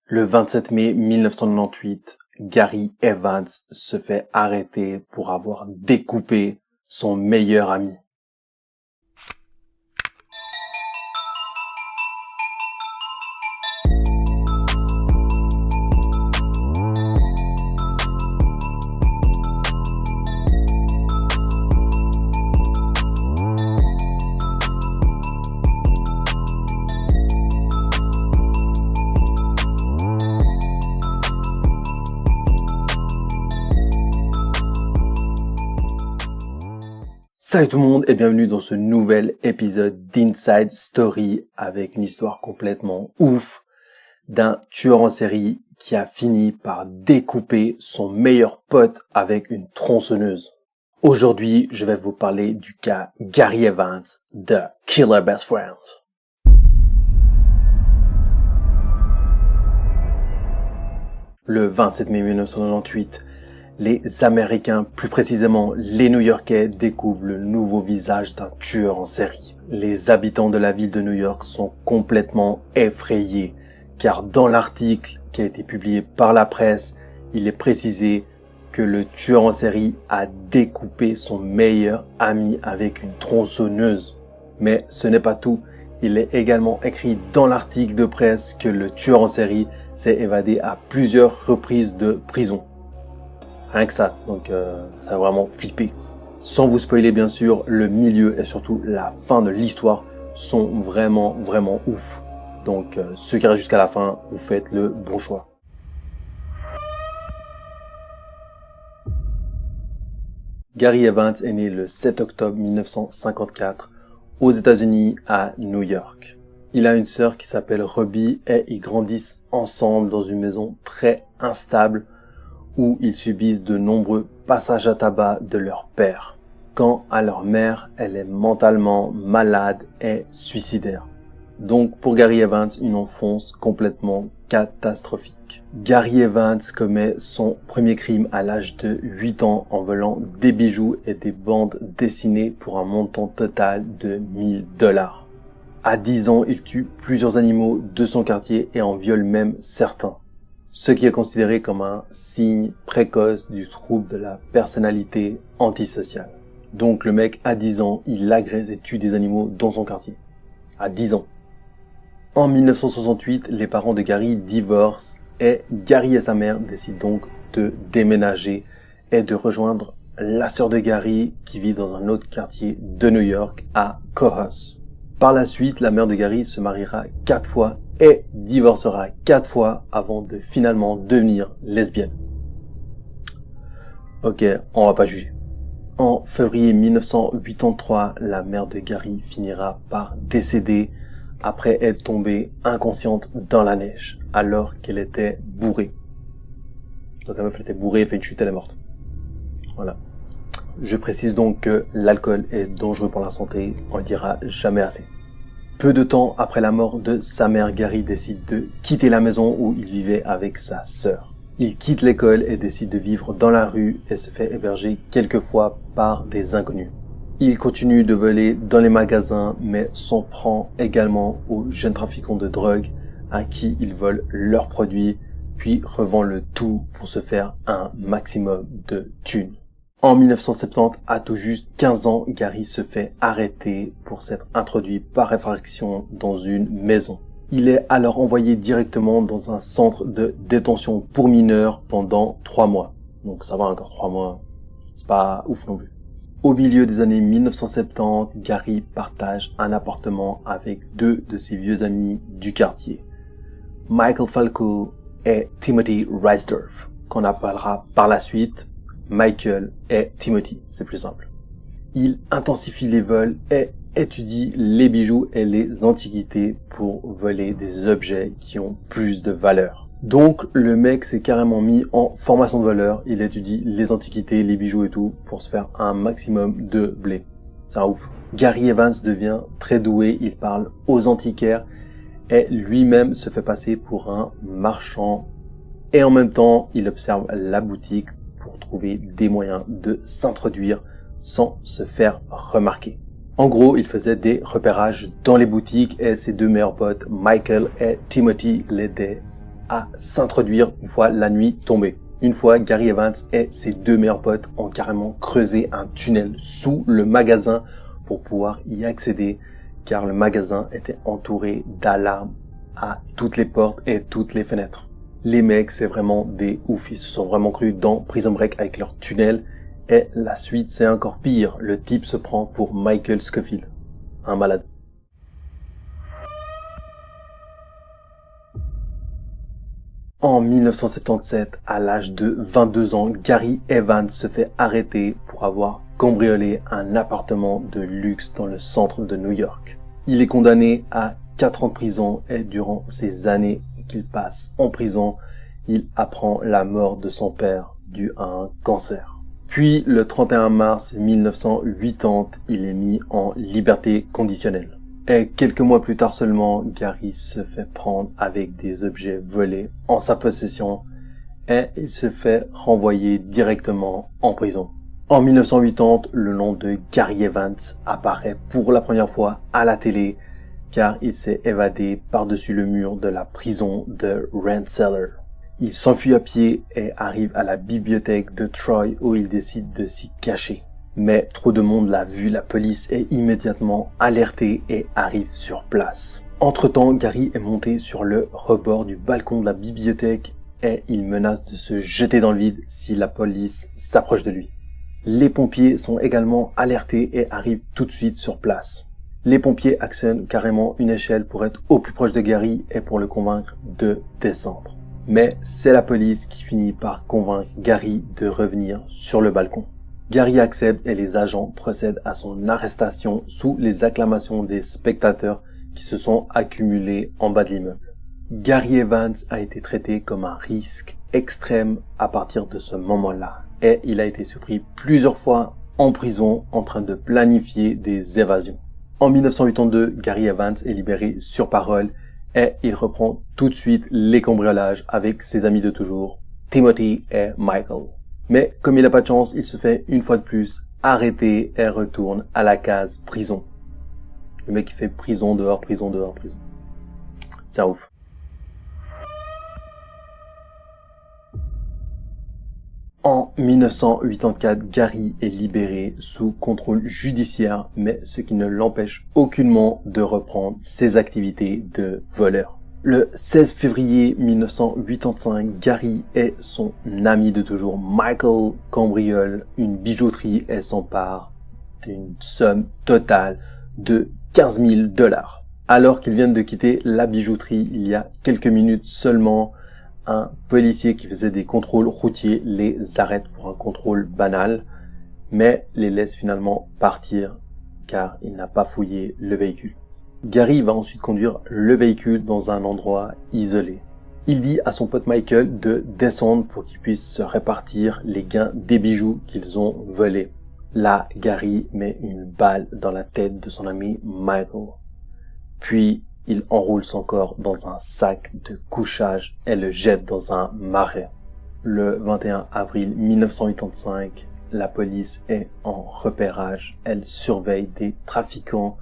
Le 27 mai 1998, Gary Evans se fait arrêter pour avoir découpé son meilleur ami. Salut tout le monde et bienvenue dans ce nouvel épisode d'Inside Story avec une histoire complètement ouf d'un tueur en série qui a fini par découper son meilleur pote avec une tronçonneuse. Aujourd'hui, je vais vous parler du cas Gary Evans de Killer Best Friends. Le 27 mai 1998, les Américains, plus précisément les New-Yorkais, découvrent le nouveau visage d'un tueur en série. Les habitants de la ville de New York sont complètement effrayés, car dans l'article qui a été publié par la presse, il est précisé que le tueur en série a découpé son meilleur ami avec une tronçonneuse. Mais ce n'est pas tout. Il est également écrit dans l'article de presse que le tueur en série s'est évadé à plusieurs reprises de prison. Rien que ça, donc ça a vraiment flippé. Sans vous spoiler bien sûr, le milieu et surtout la fin de l'histoire sont vraiment ouf. Donc ceux qui restent jusqu'à la fin, vous faites le bon choix. Gary Evans est né le 7 octobre 1954 aux États-Unis à New York. Il a une sœur qui s'appelle Ruby et ils grandissent ensemble dans une maison très instable où ils subissent de nombreux passages à tabac de leur père. Quant à leur mère, elle est mentalement malade et suicidaire. Donc pour Gary Evans, une enfance complètement catastrophique. Gary Evans commet son premier crime à l'âge de 8 ans en volant des bijoux et des bandes dessinées pour un montant total de $1000. À 10 ans, il tue plusieurs animaux de son quartier et en viole même certains. Ce qui est considéré comme un signe précoce du trouble de la personnalité antisociale. Donc le mec, à 10 ans, il agresse et tue des animaux dans son quartier. À 10 ans. En 1968, les parents de Gary divorcent et Gary et sa mère décident donc de déménager et de rejoindre la sœur de Gary qui vit dans un autre quartier de New York, à Cohoes. Par la suite, la mère de Gary se mariera 4 fois et divorcera 4 fois avant de finalement devenir lesbienne. Ok, on va pas juger. En février 1983, la mère de Gary finira par décéder après être tombée inconsciente dans la neige alors qu'elle était bourrée. Donc la meuf elle était bourrée, elle fait une chute, elle est morte. Voilà. Je précise donc que l'alcool est dangereux pour la santé, on le dira jamais assez. Peu de temps après la mort de sa mère, Gary décide de quitter la maison où il vivait avec sa sœur. Il quitte l'école et décide de vivre dans la rue et se fait héberger quelquefois par des inconnus. Il continue de voler dans les magasins mais s'en prend également aux jeunes trafiquants de drogue à qui il vole leurs produits puis revend le tout pour se faire un maximum de thunes. En 1970, à tout juste 15 ans, Gary se fait arrêter pour s'être introduit par effraction dans une maison. Il est alors envoyé directement dans un centre de détention pour mineurs pendant 3 mois. Donc ça va encore 3 mois, c'est pas ouf non plus. Au milieu des années 1970, Gary partage un appartement avec 2 de ses vieux amis du quartier, Michael Falco et Timothy Reisdorf, qu'on appellera par la suite Michael et Timothy, c'est plus simple. Il intensifie les vols et étudie les bijoux et les antiquités pour voler des objets qui ont plus de valeur. Donc le mec s'est carrément mis en formation de voleur, il étudie les antiquités, les bijoux et tout pour se faire un maximum de blé. C'est un ouf. Gary Evans devient très doué, il parle aux antiquaires et lui-même se fait passer pour un marchand et en même temps il observe la boutique pour trouver des moyens de s'introduire sans se faire remarquer. En gros, il faisait des repérages dans les boutiques et ses 2 meilleurs potes, Michael et Timothy, l'aidaient à s'introduire une fois la nuit tombée. Une fois, Gary Evans et ses deux meilleurs potes ont carrément creusé un tunnel sous le magasin pour pouvoir y accéder, car le magasin était entouré d'alarmes à toutes les portes et toutes les fenêtres. Les mecs, c'est vraiment des oufs, ils se sont vraiment crus dans Prison Break avec leur tunnel, et la suite c'est encore pire, le type se prend pour Michael Scofield, un malade. En 1977, à l'âge de 22 ans, Gary Evans se fait arrêter pour avoir cambriolé un appartement de luxe dans le centre de New York. Il est condamné à 4 ans de prison et durant ces années qu'il passe en prison, il apprend la mort de son père due à un cancer. Puis, le 31 mars 1980, il est mis en liberté conditionnelle. Et quelques mois plus tard seulement, Gary se fait prendre avec des objets volés en sa possession et il se fait renvoyer directement en prison. En 1980, le nom de Gary Evans apparaît pour la première fois à la télé car il s'est évadé par-dessus le mur de la prison de Rensselaer. Il s'enfuit à pied et arrive à la bibliothèque de Troy où il décide de s'y cacher. Mais trop de monde l'a vu, la police est immédiatement alertée et arrive sur place. Entre-temps, Gary est monté sur le rebord du balcon de la bibliothèque et il menace de se jeter dans le vide si la police s'approche de lui. Les pompiers sont également alertés et arrivent tout de suite sur place. Les pompiers actionnent carrément une échelle pour être au plus proche de Gary et pour le convaincre de descendre. Mais c'est la police qui finit par convaincre Gary de revenir sur le balcon. Gary accepte et les agents procèdent à son arrestation sous les acclamations des spectateurs qui se sont accumulés en bas de l'immeuble. Gary Evans a été traité comme un risque extrême à partir de ce moment-là et il a été surpris plusieurs fois en prison en train de planifier des évasions. En 1982, Gary Evans est libéré sur parole et il reprend tout de suite les cambriolages avec ses amis de toujours, Timothy et Michael. Mais comme il n'a pas de chance, il se fait une fois de plus arrêter et retourne à la case prison. Le mec qui fait prison dehors, prison dehors, prison. C'est un ouf. En 1984, Gary est libéré sous contrôle judiciaire, mais ce qui ne l'empêche aucunement de reprendre ses activités de voleur. Le 16 février 1985, Gary et son ami de toujours, Michael, cambriolent une bijouterie et s'emparent d'une somme totale de 15 000 $. Alors qu'ils viennent de quitter la bijouterie, il y a quelques minutes seulement, un policier qui faisait des contrôles routiers les arrête pour un contrôle banal, mais les laisse finalement partir car il n'a pas fouillé le véhicule. Gary va ensuite conduire le véhicule dans un endroit isolé. Il dit à son pote Michael de descendre pour qu'ils puissent se répartir les gains des bijoux qu'ils ont volés. Là, Gary met une balle dans la tête de son ami Michael. Puis, il enroule son corps dans un sac de couchage et le jette dans un marais. Le 21 avril 1985, la police est en repérage. Elle surveille des trafiquants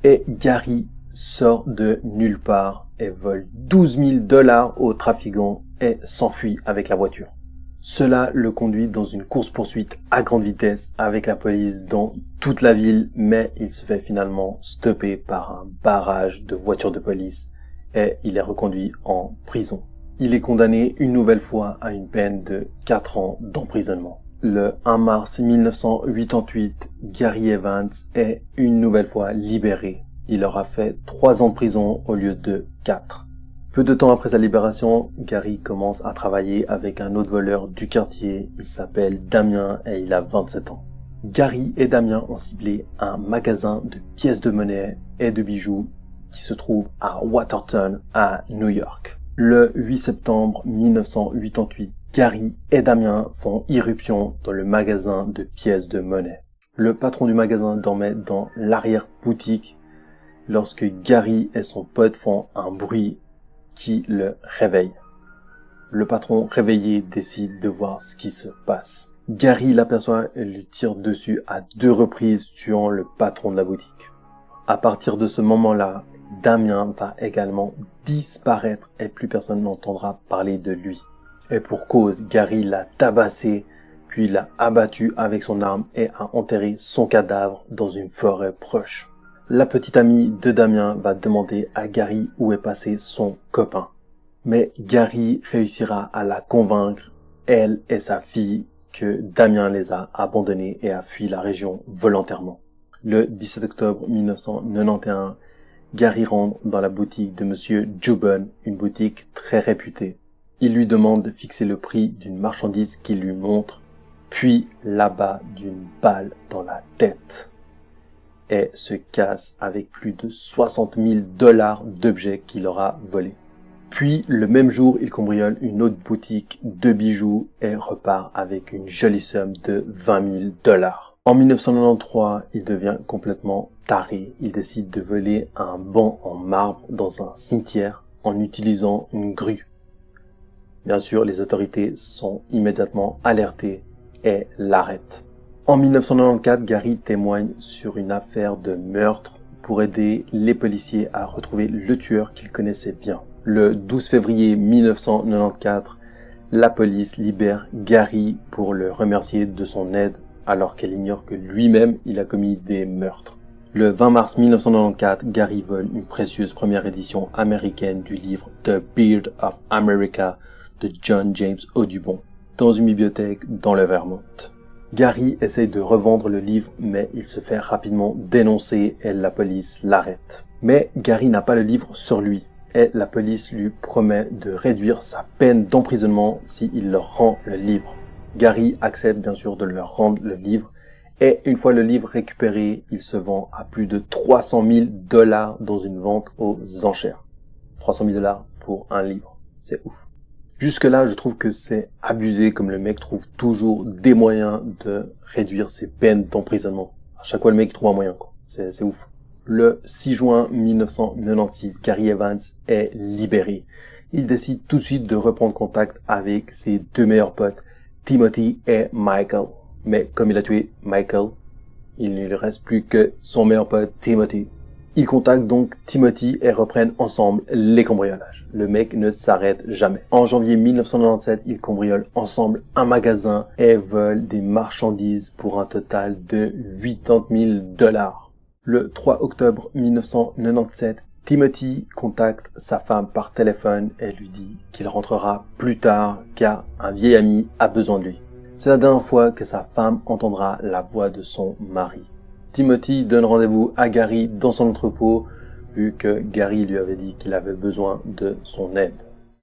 et Gary sort de nulle part et vole 12 000 $ aux trafiquants et s'enfuit avec la voiture. Cela le conduit dans une course-poursuite à grande vitesse avec la police dans toute la ville, mais il se fait finalement stopper par un barrage de voitures de police et il est reconduit en prison. Il est condamné une nouvelle fois à une peine de 4 ans d'emprisonnement. Le 1 mars 1988, Gary Evans est une nouvelle fois libéré. Il aura fait 3 ans de prison au lieu de 4. Peu de temps après sa libération, Gary commence à travailler avec un autre voleur du quartier. Il s'appelle Damien et il a 27 ans. Gary et Damien ont ciblé un magasin de pièces de monnaie et de bijoux qui se trouve à Watertown, à New York. Le 8 septembre 1988, Gary et Damien font irruption dans le magasin de pièces de monnaie. Le patron du magasin dormait dans l'arrière-boutique lorsque Gary et son pote font un bruit qui le réveille. Le patron réveillé décide de voir ce qui se passe. Gary l'aperçoit et lui tire dessus à 2 reprises, tuant le patron de la boutique. À partir de ce moment-là, Damien va également disparaître et plus personne n'entendra parler de lui. Et pour cause, Gary l'a tabassé, puis l'a abattu avec son arme et a enterré son cadavre dans une forêt proche. La petite amie de Damien va demander à Gary où est passé son copain. Mais Gary réussira à la convaincre, elle et sa fille, que Damien les a abandonnés et a fui la région volontairement. Le 17 octobre 1991, Gary rentre dans la boutique de Monsieur Juban, une boutique très réputée. Il lui demande de fixer le prix d'une marchandise qu'il lui montre, puis l'abat d'une balle dans la tête et se casse avec plus de 60 000 $ d'objets qu'il aura volés. Puis, le même jour, il cambriole une autre boutique de bijoux et repart avec une jolie somme de 20 000 $. En 1993, il devient complètement taré. Il décide de voler un banc en marbre dans un cimetière en utilisant une grue. Bien sûr, les autorités sont immédiatement alertées et l'arrêtent. En 1994, Gary témoigne sur une affaire de meurtre pour aider les policiers à retrouver le tueur qu'il connaissait bien. Le 12 février 1994, la police libère Gary pour le remercier de son aide alors qu'elle ignore que lui-même il a commis des meurtres. Le 20 mars 1994, Gary vole une précieuse première édition américaine du livre The Beard of America de John James Audubon dans une bibliothèque dans le Vermont. Gary essaye de revendre le livre mais il se fait rapidement dénoncer et la police l'arrête. Mais Gary n'a pas le livre sur lui. Et la police lui promet de réduire sa peine d'emprisonnement s'il leur rend le livre. Gary accepte bien sûr de leur rendre le livre et une fois le livre récupéré, il se vend à plus de 300 000 $ dans une vente aux enchères. 300 000 $ pour un livre, c'est ouf. Jusque là, je trouve que c'est abusé comme le mec trouve toujours des moyens de réduire ses peines d'emprisonnement. À chaque fois le mec trouve un moyen, quoi. C'est ouf. Le 6 juin 1996, Gary Evans est libéré. Il décide tout de suite de reprendre contact avec ses deux meilleurs potes, Timothy et Michael. Mais comme il a tué Michael, il ne lui reste plus que son meilleur pote, Timothy. Ils contactent donc Timothy et reprennent ensemble les cambriolages. Le mec ne s'arrête jamais. En janvier 1997, ils cambriolent ensemble un magasin et volent des marchandises pour un total de 80 000 $. Le 3 octobre 1997, Timothy contacte sa femme par téléphone et lui dit qu'il rentrera plus tard car un vieil ami a besoin de lui. C'est la dernière fois que sa femme entendra la voix de son mari. Timothy donne rendez-vous à Gary dans son entrepôt vu que Gary lui avait dit qu'il avait besoin de son aide.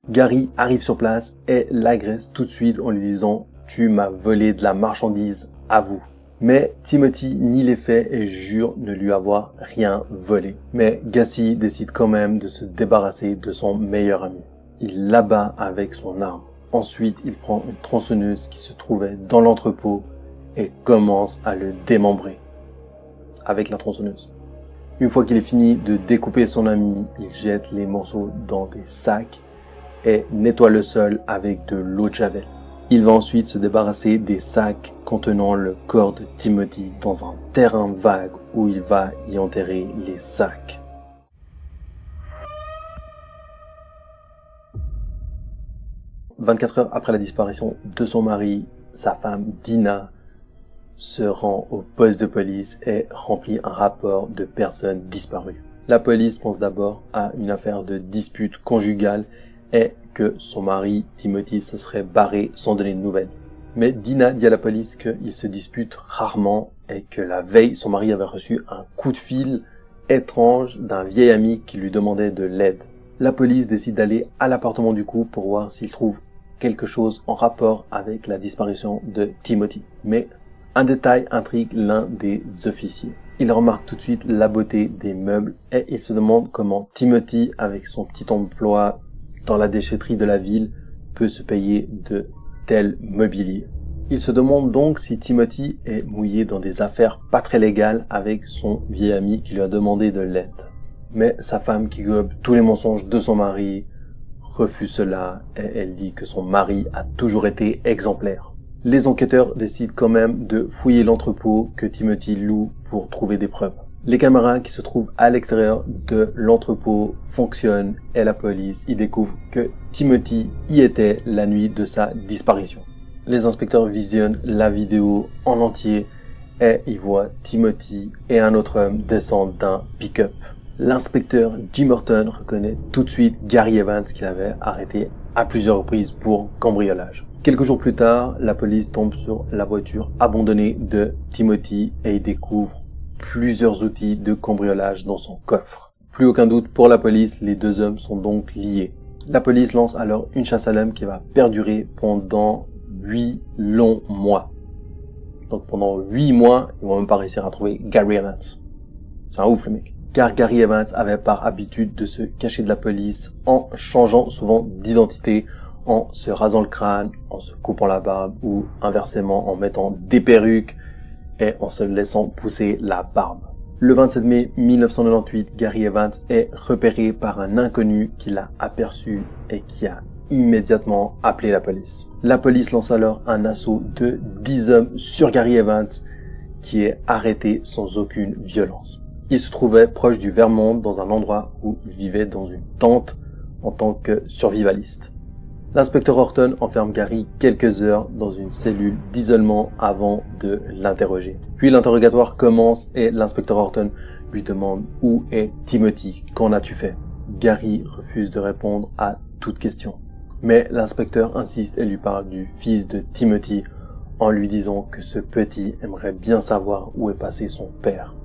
Gary arrive sur place et l'agresse tout de suite en lui disant « Tu m'as volé de la marchandise, à vous ». Mais Timothy nie les faits et jure ne lui avoir rien volé. Mais Gacy décide quand même de se débarrasser de son meilleur ami. Il l'abat avec son arme. Ensuite, il prend une tronçonneuse qui se trouvait dans l'entrepôt et commence à le démembrer avec la tronçonneuse. Une fois qu'il est fini de découper son ami, il jette les morceaux dans des sacs et nettoie le sol avec de l'eau de javel. Il va ensuite se débarrasser des sacs contenant le corps de Timothy dans un terrain vague où il va y enterrer les sacs. « 24 heures après la disparition de son mari, sa femme Dina se rend au poste de police et remplit un rapport de personnes disparues. La police pense d'abord à une affaire de dispute conjugale et que son mari, Timothy, se serait barré sans donner de nouvelles. Mais Dina dit à la police qu'ils se disputent rarement et que la veille, son mari avait reçu un coup de fil étrange d'un vieil ami qui lui demandait de l'aide. La police décide d'aller à l'appartement du couple pour voir s'il trouve quelque chose en rapport avec la disparition de Timothy. Mais un détail intrigue l'un des officiers. Il remarque tout de suite la beauté des meubles et il se demande comment Timothy, avec son petit emploi dans la déchetterie de la ville, peut se payer de tel mobilier. Il se demande donc si Timothy est mouillé dans des affaires pas très légales avec son vieil ami qui lui a demandé de l'aide. Mais sa femme, qui gobe tous les mensonges de son mari, refuse cela et elle dit que son mari a toujours été exemplaire. Les enquêteurs décident quand même de fouiller l'entrepôt que Timothy loue pour trouver des preuves. Les caméras qui se trouvent à l'extérieur de l'entrepôt fonctionnent et la police y découvre que Timothy y était la nuit de sa disparition. Les inspecteurs visionnent la vidéo en entier et y voient Timothy et un autre homme descendre d'un pick-up. L'inspecteur Jim Horton reconnaît tout de suite Gary Evans qu'il avait arrêté à plusieurs reprises pour cambriolage. Quelques jours plus tard, la police tombe sur la voiture abandonnée de Timothy et y découvre plusieurs outils de cambriolage dans son coffre. Plus aucun doute pour la police, les deux hommes sont donc liés. La police lance alors une chasse à l'homme qui va perdurer pendant 8 longs mois. Donc pendant 8 mois, ils vont même pas réussir à trouver Gary Evans. C'est un ouf le mec. Car Gary Evans avait par habitude de se cacher de la police en changeant souvent d'identité, en se rasant le crâne, en se coupant la barbe ou inversement en mettant des perruques et en se laissant pousser la barbe. Le 27 mai 1998, Gary Evans est repéré par un inconnu qui l'a aperçu et qui a immédiatement appelé la police. La police lance alors un assaut de 10 hommes sur Gary Evans qui est arrêté sans aucune violence. Il se trouvait proche du Vermont dans un endroit où il vivait dans une tente en tant que survivaliste. L'inspecteur Horton enferme Gary quelques heures dans une cellule d'isolement avant de l'interroger. Puis l'interrogatoire commence et l'inspecteur Horton lui demande « Où est Timothy? Qu'en as-tu fait ?» Gary refuse de répondre à toute question. Mais l'inspecteur insiste et lui parle du fils de Timothy en lui disant que ce petit aimerait bien savoir où est passé son père.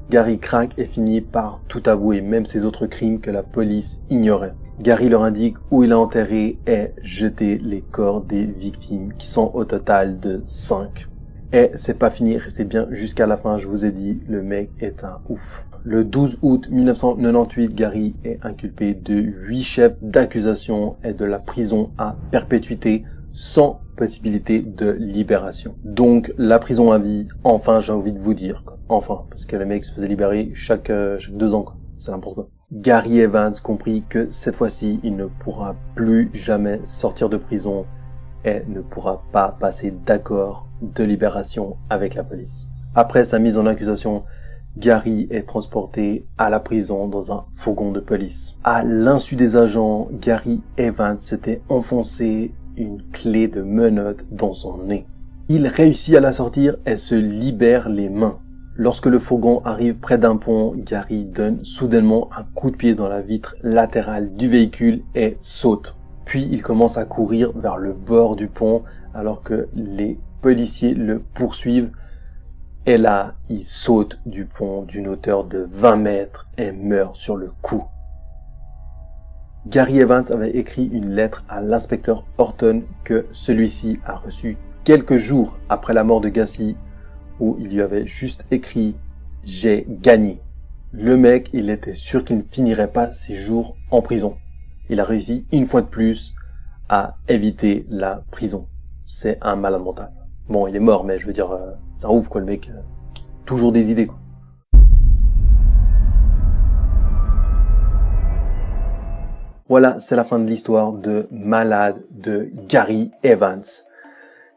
Gary craque et finit par tout avouer, même ses autres crimes que la police ignorait. Gary leur indique où il a enterré et jeté les corps des victimes, qui sont au total de 5. Et c'est pas fini, restez bien jusqu'à la fin, je vous ai dit, le mec est un ouf. Le 12 août 1998, Gary est inculpé de 8 chefs d'accusation et de la prison à perpétuité sans possibilité de libération. Donc la prison à vie, enfin j'ai envie de vous dire, quoi. Enfin, parce que le mec se faisait libérer chaque 2 ans, quoi. C'est n'importe quoi. Gary Evans comprit que cette fois-ci, il ne pourra plus jamais sortir de prison et ne pourra pas passer d'accord de libération avec la police. Après sa mise en accusation, Gary est transporté à la prison dans un fourgon de police. À l'insu des agents, Gary Evans s'était enfoncé une clé de menottes dans son nez. Il réussit à la sortir et se libère les mains. Lorsque le fourgon arrive près d'un pont, Gary donne soudainement un coup de pied dans la vitre latérale du véhicule et saute. Puis il commence à courir vers le bord du pont alors que les policiers le poursuivent. Et là, il saute du pont d'une hauteur de 20 mètres et meurt sur le coup. Gary Evans avait écrit une lettre à l'inspecteur Horton que celui-ci a reçue quelques jours après la mort de Gacy, où il lui avait juste écrit « J'ai gagné ». Le mec, il était sûr qu'il ne finirait pas ses jours en prison. Il a réussi une fois de plus à éviter la prison. C'est un malade mental. Bon, il est mort, mais je veux dire, c'est un ouf quoi le mec. Toujours des idées quoi. Voilà, c'est la fin de l'histoire de Malade de Gary Evans.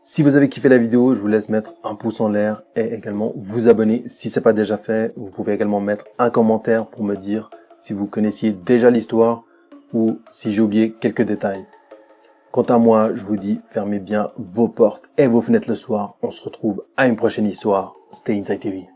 Si vous avez kiffé la vidéo, je vous laisse mettre un pouce en l'air et également vous abonner si ce n'est pas déjà fait. Vous pouvez également mettre un commentaire pour me dire si vous connaissiez déjà l'histoire ou si j'ai oublié quelques détails. Quant à moi, je vous dis fermez bien vos portes et vos fenêtres le soir. On se retrouve à une prochaine histoire. Stay Inside TV.